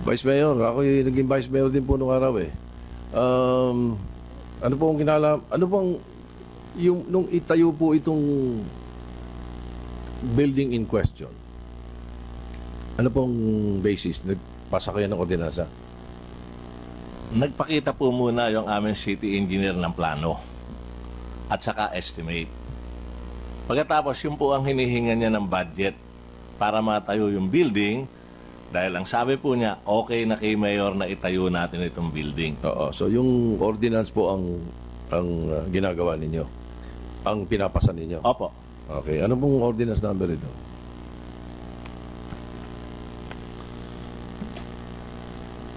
Vice Mayor, ako yung naging Vice Mayor din po nung araw eh. Ano po ang ano bang, yung, nung itayo po itong building in question, ano pong basis? Nagpasa kayo ng ordinansa? Nagpakita po muna yung aming city engineer ng plano at saka estimate. Pagkatapos, yun po ang hinihinga niya ng budget para matayo yung building dahil ang sabi po niya, okay na kay Mayor na itayo natin itong building. Oo, so yung ordinance po ang ginagawa ninyo? Ang pinapasa ninyo? Opo. Okay, ano pong ordinance number ito?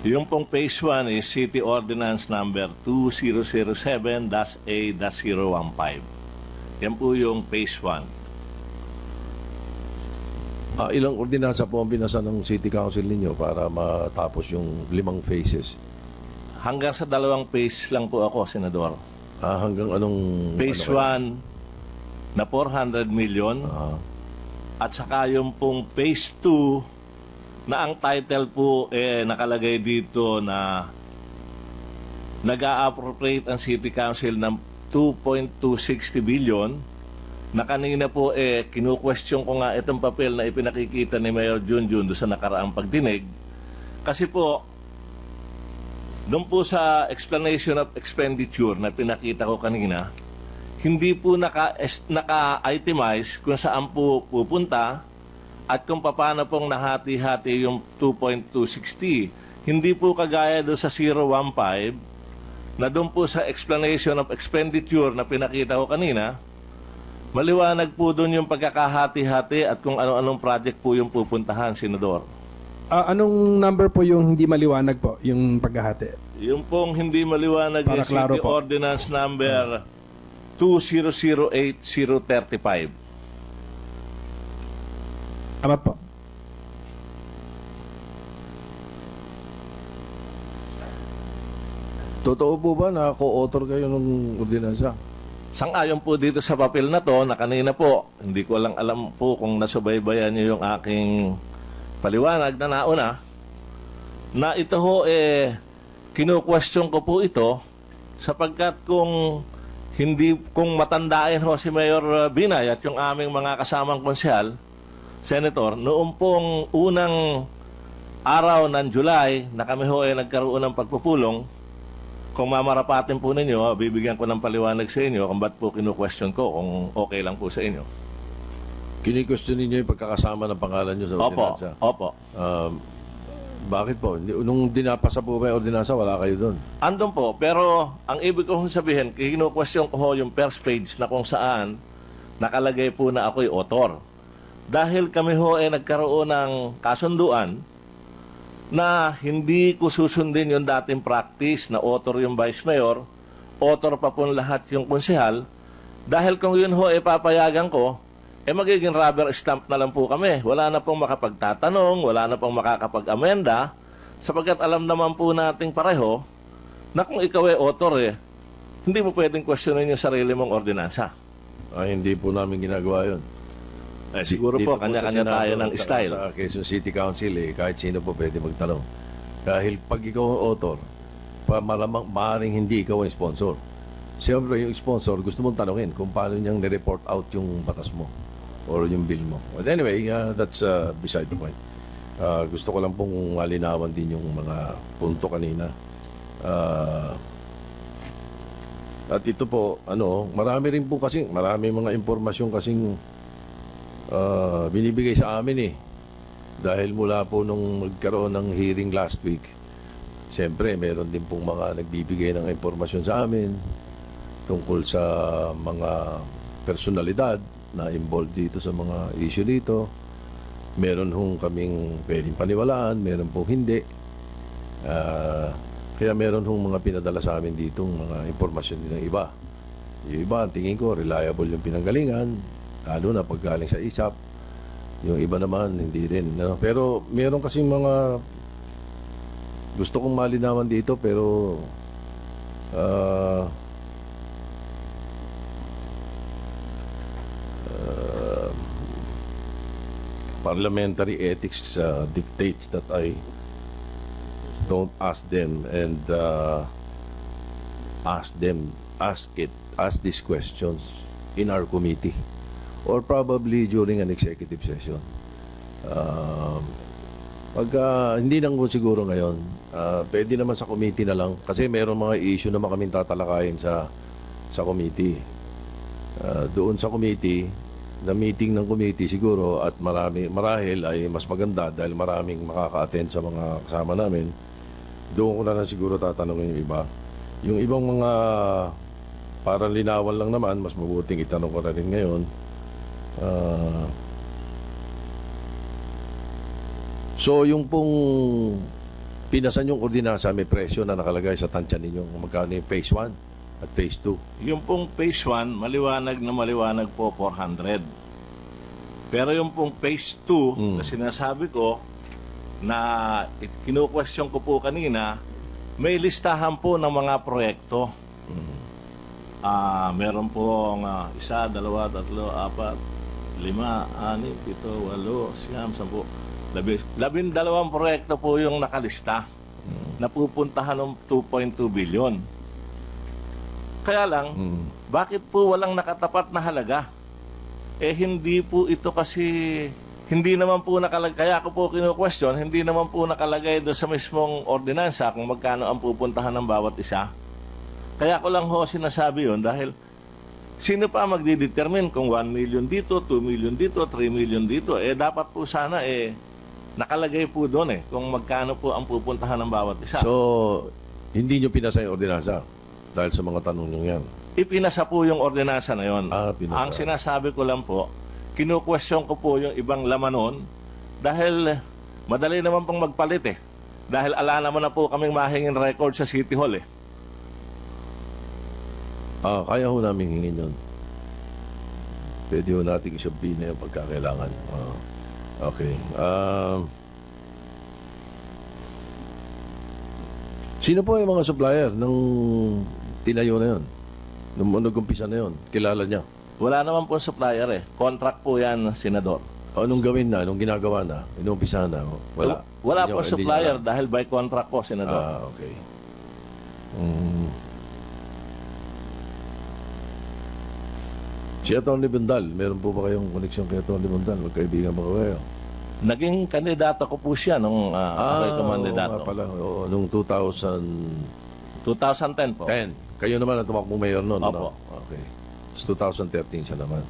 Yung pong phase 1 is City Ordinance number 2007-A-015. Yan po yung phase 1. Ilang ordinansa po ang binasa ng City Council ninyo para matapos yung 5 phases? Hanggang sa 2 phase lang po ako, Senador. Hanggang anong... Phase 1 na 400 million at saka yung pong phase 2 na ang title po nakalagay dito na nag-a-appropriate ang City Council ng 2.260 billion na kanina po kinu-question ko nga itong papel na ipinakikita ni Mayor Junjun doon sa nakaraang pagdinig kasi po doon po sa explanation of expenditure na pinakita ko kanina hindi po naka-itemize kung saan po pupunta at kung paano pong nahati-hati yung 2.260. Hindi po kagaya doon sa 015 na doon po sa explanation of expenditure na pinakita ko kanina, maliwanag po doon yung pagkakahati-hati at kung ano-anong project po yung pupuntahan, Senador. Anong number po yung hindi maliwanag po, yung paghahati? Yung pong hindi maliwanag yung City Ordinance number 2008-035. Tama po. Totoo po ba na co-author kayo ng ordinansa? Sang-ayon po dito sa papel na to na kanina po, hindi ko lang alam po kung nasubaybayan niyo yung aking paliwanag na nauna na ito ho kinu-question ko po ito sapagkat kung matandain ho si Mayor Binay at yung aming mga kasamang konsehal, Senator, noong pong unang araw ng July na kami ho nagkaroon ng pagpupulong, kung mamarapatin po ninyo, bibigyan ko ng paliwanag sa inyo kung ba't po kinu-question ko kung okay lang po sa inyo. Kini-question ninyo yung pagkakasama ng pangalan nyo sa ordinansa? Opo. Bakit po? Nung dinapasa po ba yung ordinansa, wala kayo doon? Andun po, pero ang ibig kong sabihin, kinu-question ko ho yung first page na kung saan nakalagay po na ako'y author. Dahil kami ho nagkaroon ng kasunduan na hindi ko susundin yung dating practice na author yung Vice Mayor, author pa po lahat yung konsehal, dahil kung yun ho papayagan ko, magiging rubber stamp na lang po kami. Wala na pong makapagtatanong, wala na pong makakapag-amenda, sapagkat alam naman po nating pareho na kung ikaw author hindi mo pwedeng questionin yung sarili mong ordinansa. Hindi po namin ginagawa yun. Siguro po, kanya-kanya tayo ng style. Sa Quezon City Council, kahit sino po pwede magtanong. Dahil pag ikaw ang author, maaaring hindi ikaw ang sponsor. Siyempre, yung sponsor, gusto mong tanongin kung paano niyang nireport out yung batas mo or yung bill mo. But anyway, that's beside the point. Gusto ko lang pong malinawan din yung mga punto kanina. At ito po, marami rin po kasi, marami mga impormasyon kasing binibigay sa amin dahil mula po nung magkaroon ng hearing last week, siyempre meron din pong mga nagbibigay ng impormasyon sa amin tungkol sa mga personalidad na involved dito sa mga issue dito. Meron hong kaming pwedeng paniwalaan, meron pong hindi. Kaya meron hong mga pinadala sa amin dito mga impormasyon din ng iba. Yung iba, tingin ko, reliable yung pinanggalingan, lalo na paggaling sa ISAP. Yung iba naman, hindi rin. Pero meron kasing mga gusto kong malinawan dito, pero parliamentary ethics dictates that I don't ask them and ask these questions in our committee or probably during an executive session. Pagka hindi lang po siguro ngayon, pwede naman sa committee na lang kasi mayroong mga issue na kaming tatalakayin sa committee. Doon sa committee, na meeting ng committee siguro at marahil ay mas maganda dahil maraming makaka-attend sa mga kasama namin. Doon ko na lang siguro tatanungin yung iba. Yung ibang mga parang linawan lang naman, mas mabuting itanong ko na rin ngayon. So yung pong pinasan yung ordinansa, may presyo na nakalagay sa tansya ninyo. Magkano yung phase 1 at phase 2? Yung pong phase 1, maliwanag po 400. Pero yung pong phase 2, na sinasabi ko, na kinu-question ko po kanina, may listahan po ng mga proyekto. Meron pong 1, 2, 3, 4, 5, 6, 7, 8, 9, 10, 11, 12 proyekto po yung nakalista na pupuntahan ng 2.2 billion. Kaya lang, bakit po walang nakatapat na halaga? Hindi po ito kasi, hindi naman po nakalagay, kaya ako po kinu-question, hindi naman po nakalagay doon sa mismong ordinansa kung magkano ang pupuntahan ng bawat isa. Kaya ko lang ho sinasabi yun dahil sino pa magdidetermine kung 1 million dito, 2 million dito, 3 million dito? Dapat po sana nakalagay po doon kung magkano po ang pupuntahan ng bawat isa. So, hindi nyo pinasa yung ordinansa dahil sa mga tanong nyo yan? Ipinasa po yung ordinansa na yon. Pinasa. Ang sinasabi ko lang po, kinu-question ko po yung ibang laman nun dahil madali naman pong magpalit Dahil ala naman na po kaming mahingin record sa City Hall Kaya ho namin hingin yun. Pwede ho natin isabihin na yung pagkakailangan. Okay. Sino po yung mga supplier ng tinayo na yun? Nung nag-umpisa na yun? Kilala niya? Wala naman po supplier Contract po yan, Senador. Nung gawin na, nung ginagawa na, inumpisa na? Wala. Wala po supplier dahil by contract po, Senador. Okay. Si Atty. Bundal, meron po ba kayong koneksyon kay Atty. Bundal? Magkaibigan ba kayo? Naging kandidato ko po siya nung ako'y kumandidato. Pala. Oo, nung 2010 po. 10. Kayo naman ang tumakbong mayor noon. Opo. No? Okay. It's 2013 siya naman.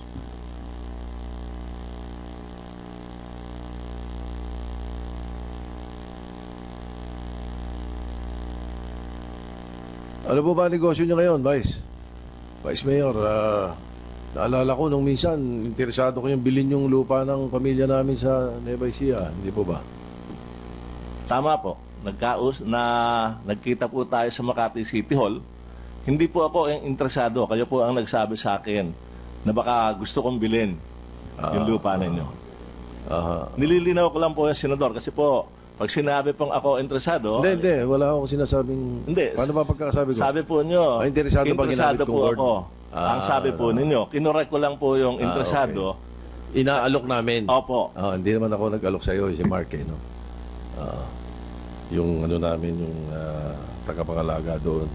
Ano po ba negosyo niyo ngayon, Vice Mayor? Naalala ko nung minsan, interesado ko yung bilhin yung lupa ng pamilya namin sa Nueva Ecija. Hindi po ba? Tama po. Nagkita po tayo sa Makati City Hall. Hindi po ako ang interesado. Kayo po ang nagsabi sa akin na baka gusto kong bilhin yung lupa ninyo. Nililinaw ko lang po yung Senador kasi po, pag sinabi pong ako interesado... Hindi. Wala akong sinasabing... Hindi. Paano ba pagkakasabi ko? Sabi po nyo, interesado po ako. Ang sabi po ninyo, kinorek ko lang po yung interesado. Okay. Inaalok namin. Opo. Hindi naman ako nag-alok sa iyo, si Mark no? Yung ano namin, yung taga-pangalaga doon.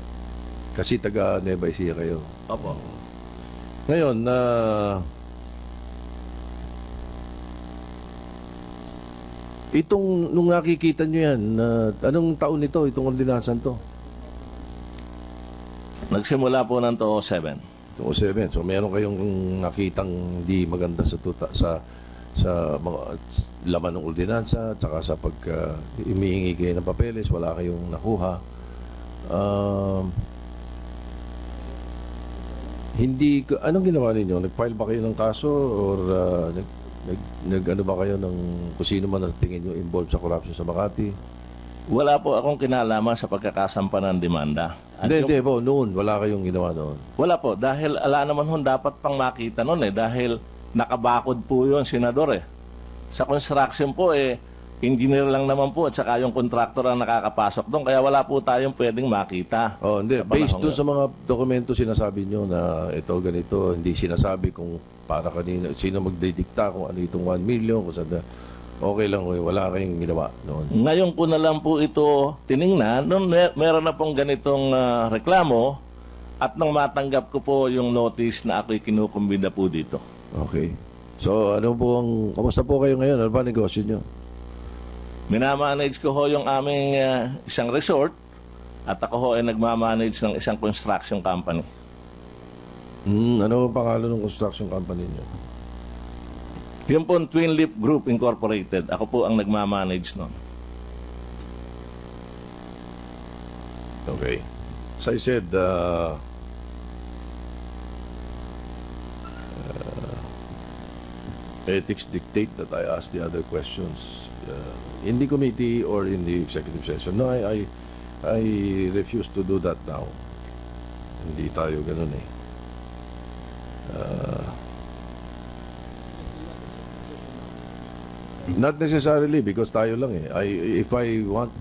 Kasi taga Nueva Ecija kayo. Opo. Ngayon, nung nakikita nyo yan, anong taon ito, itong ordinansan to? Nagsimula po ng 2007. 2007. So meron kayong nakitang hindi maganda sa mga laman ng ordinansa, tsaka sa pag imihingi kayo ng papeles, wala kayong nakuha. Anong ginawa ninyo? Nag-file ba kayo ng kaso or ano ba kayo ng kung sino man ang tingin nyo involved sa corruption sa Makati? Wala po akong kinalaman sa pagkakasampa ng demanda. Hindi po, noon, wala kayong ginawa noon. Wala po, dahil ala naman dapat pang makita noon dahil nakabakod po yun, Senador Sa construction po engineer lang naman po at saka yung contractor ang nakakapasok doon, kaya wala po tayong pwedeng makita. Hindi, based doon sa mga dokumento sinasabi nyo na ito, ganito, hindi sinasabi kung para kanina, sino magdidikta kung ano itong 1 million, kung saan Okay lang, wala kayong ginawa noon. Ngayon ko na lang po ito tiningnan. Noon meron na pong ganitong reklamo at nang matanggap ko po yung notice na ako'y kinukumbida po dito. Okay. So, kamusta po kayo ngayon? Ano ba negosyo nyo? Minamanage ko ho yung aming isang resort at ako ho ay nagmamanage ng isang construction company. Ano ang pangalan ng construction company nyo? Yung po Twin Leaf Group Incorporated. Ako po ang nagmamanage nun. Okay. As I said, ethics dictate that I ask the other questions in the committee or in the executive session. No, I refuse to do that now. Hindi tayo ganun eh. Not necessarily because tayo lang eh. If I want